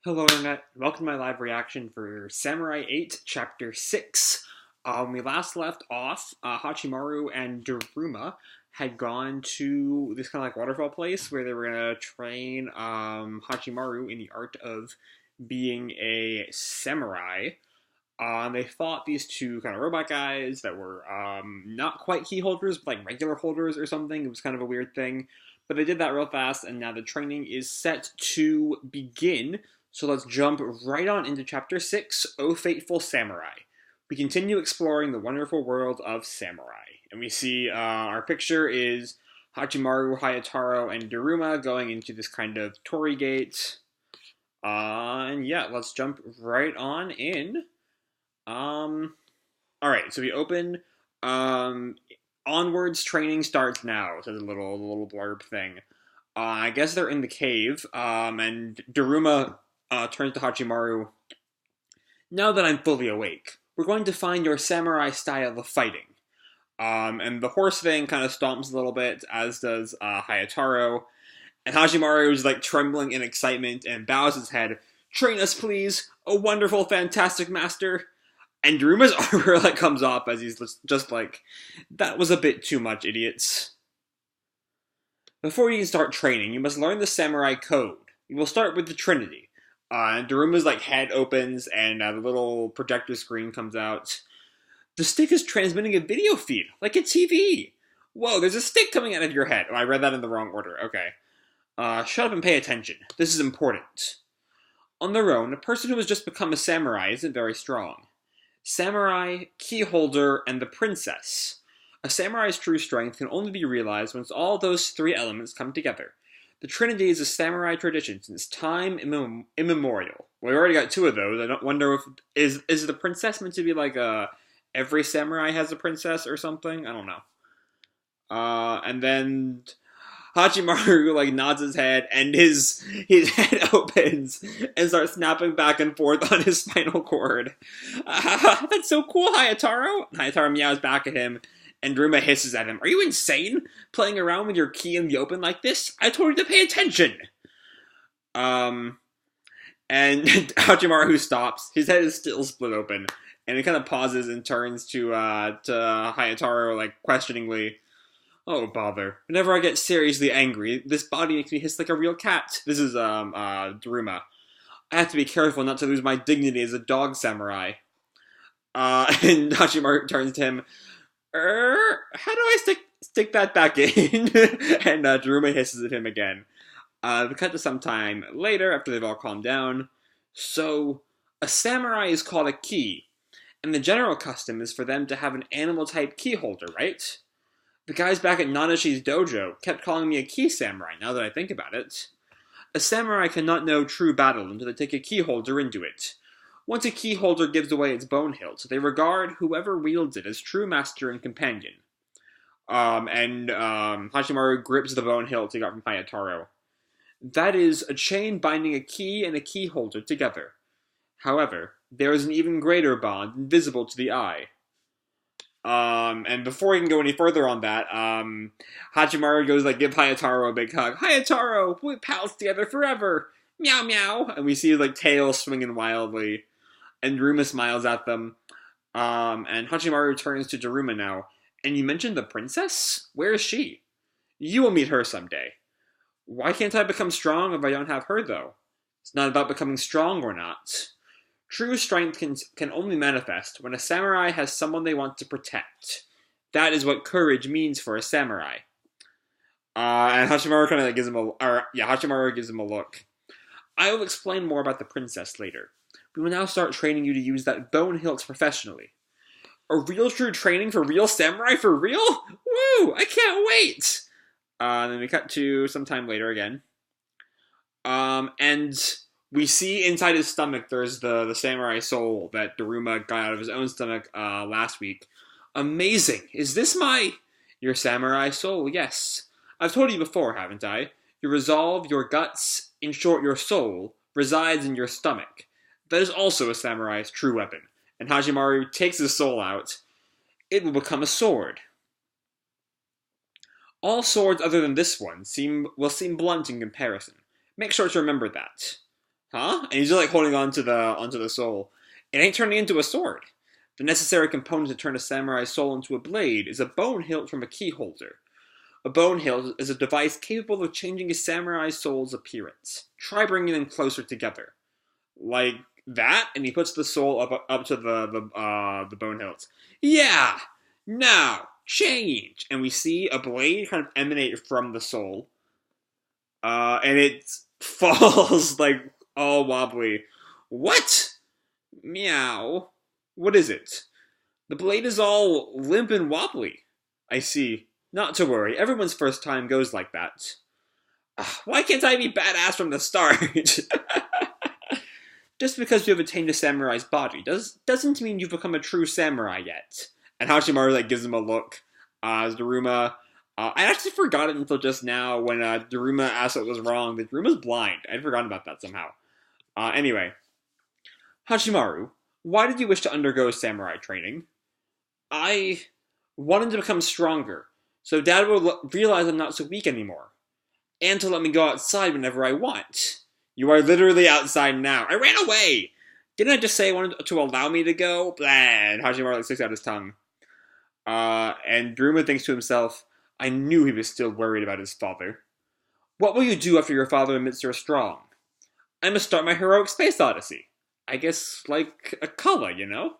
Hello Internet, welcome to my live reaction for Samurai 8, Chapter 6. When we last left off, Hachimaru and Daruma had gone to this kind of like waterfall place where they were going to train Hachimaru in the art of being a samurai. They fought these two kind of robot guys that were not quite key holders, but like regular holders or something. It was kind of a weird thing. But they did that real fast, and now the training is set to begin. So let's jump right on into Chapter 6, O Fateful Samurai. We continue exploring the wonderful world of samurai. And we see our picture is Hachimaru, Hayataro, and Daruma going into this kind of torii gate. And yeah, let's jump right on in. Alright, so we open, onwards training starts now, says a little blurb thing. I guess they're in the cave, and Daruma, turns to Hachimaru. Now that I'm fully awake, we're going to find your samurai style of fighting. And the horse thing kind of stomps a little bit, as does, Hayataro. And Hachimaru is like trembling in excitement and bows his head. Train us, please, a wonderful, fantastic master. And Daruma's armor like comes off as he's just like, that was a bit too much, idiots. Before you can start training, you must learn the samurai code. You will start with the Trinity. And Daruma's like head opens and the little projector screen comes out. The stick is transmitting a video feed, like a TV. Whoa, there's a stick coming out of your head. Oh, I read that in the wrong order. Okay. Shut up and pay attention. This is important. On their own, a person who has just become a samurai isn't very strong. Samurai, keyholder, and the princess. A samurai's true strength can only be realized once all those three elements come together. The Trinity is a samurai tradition since time immemorial. We already got two of those. I don't wonder if is the princess meant to be like every samurai has a princess or something? I don't know. And then Hachimaru like nods his head, and his head opens and starts snapping back and forth on his spinal cord. That's so cool, Hayataro! Hayataro meows back at him, and Daruma hisses at him. Are you insane? Playing around with your key in the open like this? I told you to pay attention! And Hachimaru stops. His head is still split open, and he kind of pauses and turns to Hayataro like questioningly. Oh, bother. Whenever I get seriously angry, this body makes me hiss like a real cat. This is, Daruma. I have to be careful not to lose my dignity as a dog samurai. And Hachimaru turns to him. How do I stick that back in? And, Daruma hisses at him again. We cut to some time later, after they've all calmed down. So, a samurai is called a key, and the general custom is for them to have an animal-type key holder, right? The guys back at Nanashi's dojo kept calling me a key samurai, now that I think about it. A samurai cannot know true battle until they take a key holder into it. Once a key holder gives away its bone hilt, they regard whoever wields it as true master and companion. Hachimaru grips the bone hilt he got from Hayataro. That is a chain binding a key and a key holder together. However, there is an even greater bond invisible to the eye. And before he can go any further on that, Hachimaru goes like, give Hayataro a big hug. Hayataro, we'll be pals together forever! Meow meow! And we see his like tail swinging wildly. And Daruma smiles at them. And Hachimaru turns to Daruma now. And you mentioned the princess? Where is she? You will meet her someday. Why can't I become strong if I don't have her, though? It's not about becoming strong or not. True strength can only manifest when a samurai has someone they want to protect. That is what courage means for a samurai. And Hachimaru kind of like gives him Hachimaru gives him a look. I will explain more about the princess later. We will now start training you to use that bone hilt professionally. A real true training for real samurai for real? Woo! I can't wait! Then we cut to some time later again. And we see inside his stomach there's the samurai soul that Daruma got out of his own stomach last week. Amazing! Is this your samurai soul? Yes. I've told you before, haven't I? Your resolve, your guts, in short, your soul, resides in your stomach. That is also a samurai's true weapon. And Hachimaru takes his soul out. It will become a sword. All swords other than this one will seem blunt in comparison. Make sure to remember that. Huh? And he's just like holding onto the soul. It ain't turning into a sword. The necessary component to turn a samurai's soul into a blade is a bone hilt from a key holder. A bone hilt is a device capable of changing a samurai's soul's appearance. Try bringing them closer together, like that. And he puts the soul up to the bone hilt. Yeah, now change, and we see a blade kind of emanate from the soul, and it falls like all wobbly. What? Meow. What is it? The blade is all limp and wobbly. I see. Not to worry, everyone's first time goes like that. Why can't I be badass from the start? Just because you have attained a samurai's body doesn't mean you've become a true samurai yet. And Hachimaru like gives him a look. As Daruma, I actually forgot it until just now when Daruma asked what was wrong. But Daruma's blind. I'd forgotten about that somehow. Anyway, Hachimaru, why did you wish to undergo samurai training? I wanted to become stronger, so Dad will realize I'm not so weak anymore, and to let me go outside whenever I want. You are literally outside now. I ran away! Didn't I just say I wanted to allow me to go? Blah, and Hachimaru like, sticks out his tongue. And Daruma thinks to himself, I knew he was still worried about his father. What will you do after your father admits you're strong? I must start my heroic space odyssey. I guess, like, a Kala, you know?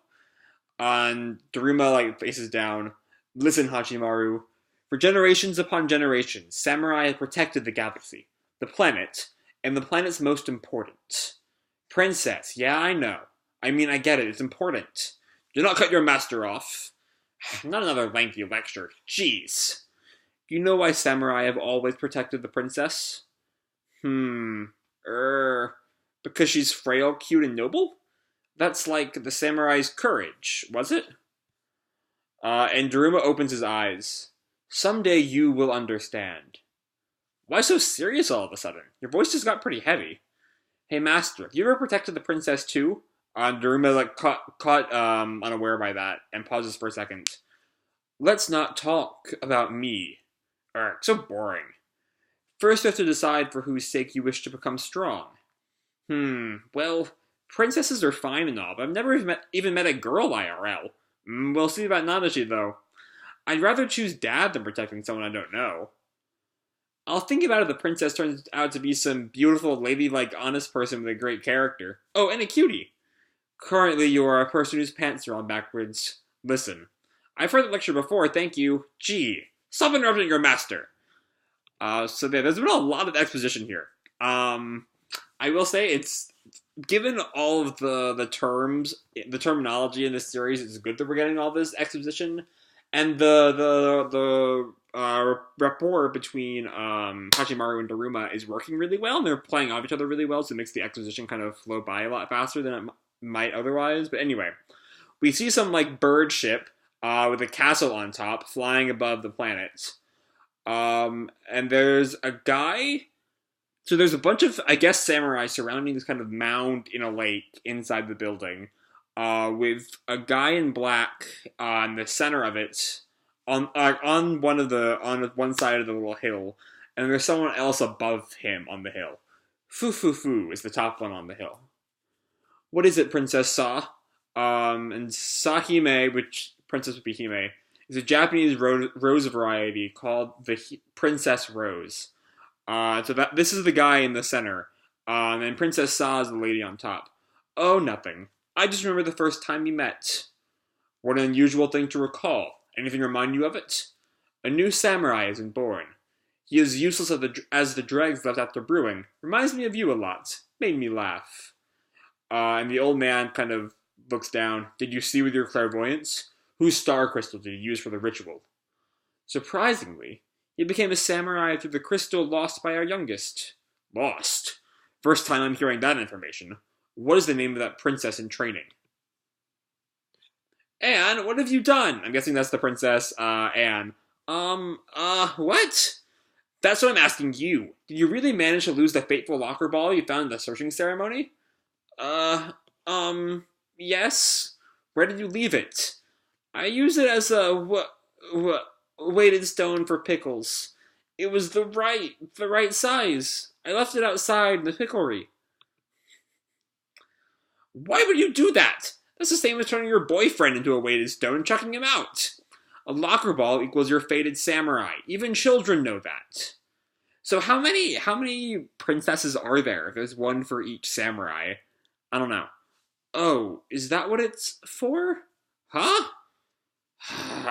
And Daruma, like, faces down. Listen, Hachimaru. For generations upon generations, samurai have protected the galaxy, the planet, and the planet's most important. Princess, yeah, I know. I mean, I get it, it's important. Do not cut your master off. Not another lengthy lecture. Jeez. Do you know why samurai have always protected the princess? Because she's frail, cute, and noble? That's like the samurai's courage, was it? And Daruma opens his eyes. Someday you will understand. Why so serious all of a sudden? Your voice just got pretty heavy. Hey, master, have you ever protected the princess too? Daruma like caught unaware by that and pauses for a second. Let's not talk about me. So boring. First, you have to decide for whose sake you wish to become strong. Well, princesses are fine and all, but I've never even met a girl IRL. We'll see about Nadashi, though. I'd rather choose Dad than protecting someone I don't know. I'll think about it if the princess turns out to be some beautiful, ladylike, honest person with a great character. Oh, and a cutie. Currently, you are a person whose pants are all backwards. Listen, I've heard that lecture before, thank you. Gee, stop interrupting your master. So there's been a lot of exposition here. I will say it's, given all of the terminology in this series, it's good that we're getting all this exposition, and the rapport between Hachimaru and Daruma is working really well, and they're playing off each other really well, so it makes the exposition kind of flow by a lot faster than it might otherwise. But anyway, we see some like bird ship with a castle on top flying above the planet, and there's a guy. So there's a bunch of, I guess, samurai surrounding this kind of mound in a lake inside the building, with a guy in black on the center of it, on one side of the little hill, and there's someone else above him on the hill. Fu is the top one on the hill. What is it, Princess Sa? And Sahime, which Princess would be Hime, is a Japanese rose variety called the Princess Rose. This is the guy in the center, and Princess Sa is the lady on top. Oh, nothing. I just remember the first time we met. What an unusual thing to recall. Anything remind you of it? A new samurai isn't born. He is useless as the dregs left after brewing. Reminds me of you a lot. Made me laugh. And the old man kind of looks down. Did you see with your clairvoyance? Whose star crystal did you use for the ritual? Surprisingly, he became a samurai through the crystal lost by our youngest. Lost? First time I'm hearing that information. What is the name of that princess in training? Anne, what have you done? I'm guessing that's the princess, Anne. What? That's what I'm asking you. Did you really manage to lose the fateful locker ball you found in the searching ceremony? Yes. Where did you leave it? I used it as a, weighted stone for pickles. It was the right size. I left it outside the picklery. Why would you do that? That's the same as turning your boyfriend into a weighted stone and chucking him out. A locker ball equals your fated samurai. Even children know that. So how many princesses are there? There's one for each samurai. I don't know. Oh, is that what it's for? Huh?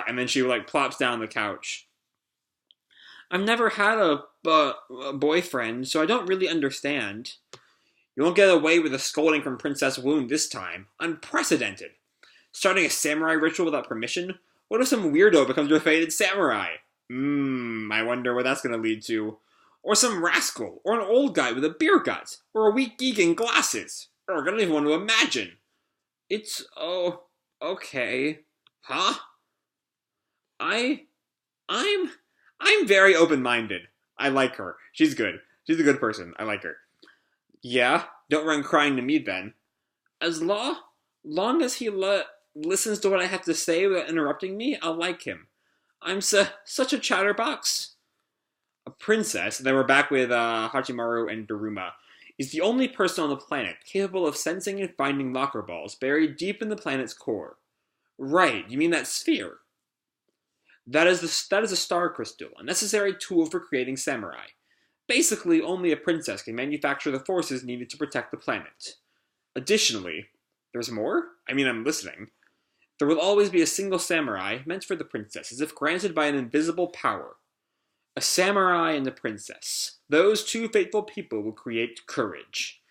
And then she like plops down on the couch. I've never had a boyfriend, so I don't really understand. You won't get away with a scolding from Princess Wound this time. Unprecedented. Starting a samurai ritual without permission? What if some weirdo becomes your fated samurai? I wonder what that's going to lead to. Or some rascal, or an old guy with a beer gut, or a weak geek in glasses. Or I don't even want to imagine. It's, oh, okay. Huh? I, I'm, I'm very open-minded. I like her. She's good. She's a good person. I like her. Yeah, don't run crying to me then. As long as he listens to what I have to say without interrupting me, I'll like him. I'm such a chatterbox. A princess, then we're back with Hachimaru and Daruma, is the only person on the planet capable of sensing and finding locker balls buried deep in the planet's core. Right, you mean that sphere? That is a star crystal, a necessary tool for creating samurai. Basically, only a princess can manufacture the forces needed to protect the planet. Additionally, there's more? I mean, I'm listening. There will always be a single samurai meant for the princess, as if granted by an invisible power. A samurai and a princess. Those two faithful people will create courage.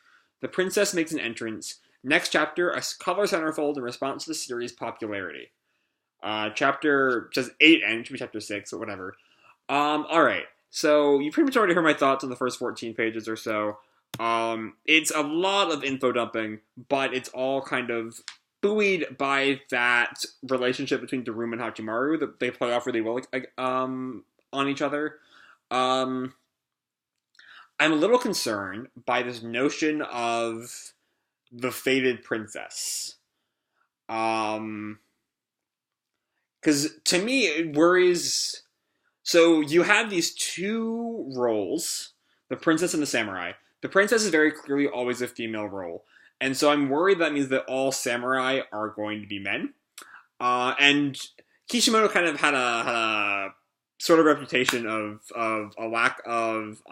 The princess makes an entrance. Next chapter, a color centerfold in response to the series' popularity. Chapter says 8 end, should be chapter 6, or whatever. Alright. So, you pretty much already heard my thoughts on the first 14 pages or so. It's a lot of info dumping, but it's all kind of buoyed by that relationship between Daruma and Hachimaru that they play off really well, on each other. I'm a little concerned by this notion of the fated princess. Because to me, it worries. So you have these two roles, the princess and the samurai. The princess is very clearly always a female role. And so I'm worried that means that all samurai are going to be men. And Kishimoto kind of had a sort of reputation of a lack of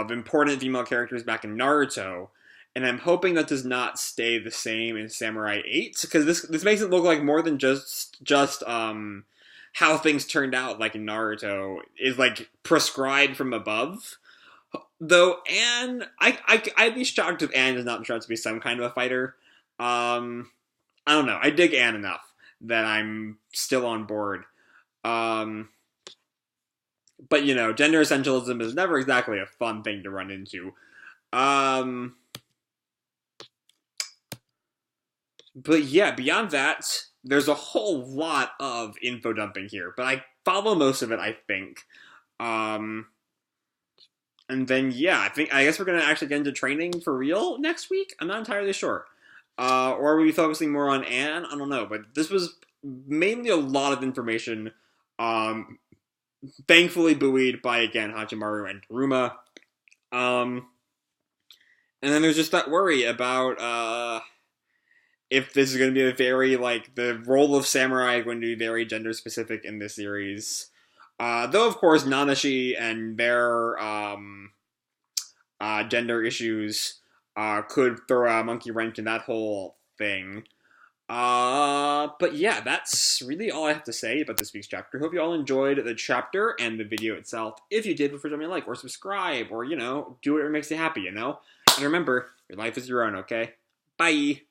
important female characters back in Naruto. And I'm hoping that does not stay the same in Samurai 8, because this makes it look like more than just how things turned out, like in Naruto, is like prescribed from above. Though Anne, I'd be shocked if Anne does not turn out to be some kind of a fighter. I don't know. I dig Anne enough that I'm still on board. But you know, gender essentialism is never exactly a fun thing to run into. But yeah, beyond that, there's a whole lot of info dumping here, but I follow most of it, I think. And then yeah, I guess we're gonna actually get into training for real next week. I'm not entirely sure. Or are we focusing more on Anne? I don't know, but this was mainly a lot of information. Thankfully buoyed by again Hachimaru and Daruma. And then there's just that worry about if this is going to be a very, like, the role of samurai is going to be very gender specific in this series. Though, of course, Nanashi and their gender issues could throw a monkey wrench in that whole thing. But yeah, that's really all I have to say about this week's chapter. Hope you all enjoyed the chapter and the video itself. If you did, feel free to like or subscribe or, you know, do whatever makes you happy, you know? And remember, your life is your own, okay? Bye!